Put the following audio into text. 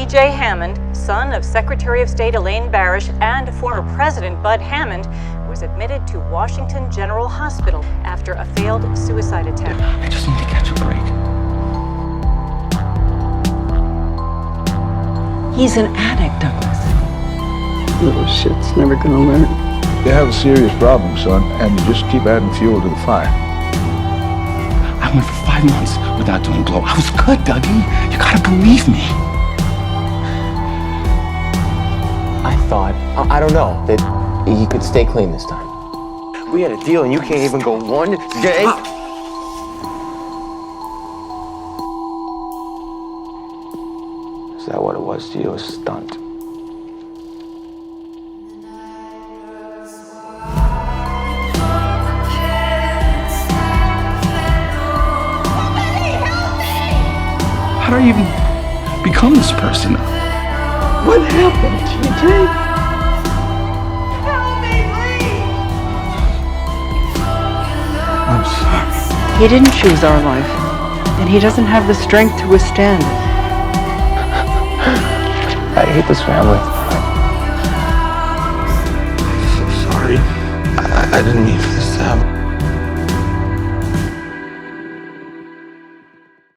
T.J. Hammond, son of Secretary of State Elaine Barish and former President Bud Hammond, was admitted to Washington General Hospital after a failed suicide attempt. I just need to catch a break. He's an addict, Douglas. Little shit's never gonna learn. You have a serious problem, son, and you just keep adding fuel to the fire. I went for 5 months without doing blow. I was good, Dougie. You gotta believe me. I thought, I don't know, that he could stay clean this time. We had a deal and you can't even go one day. Is that what it was to you, a stunt? How do I even become this person? What happened, TJ? I'm sorry. He didn't choose our life, and he doesn't have the strength to withstand it. I hate this family. I'm so sorry. I didn't mean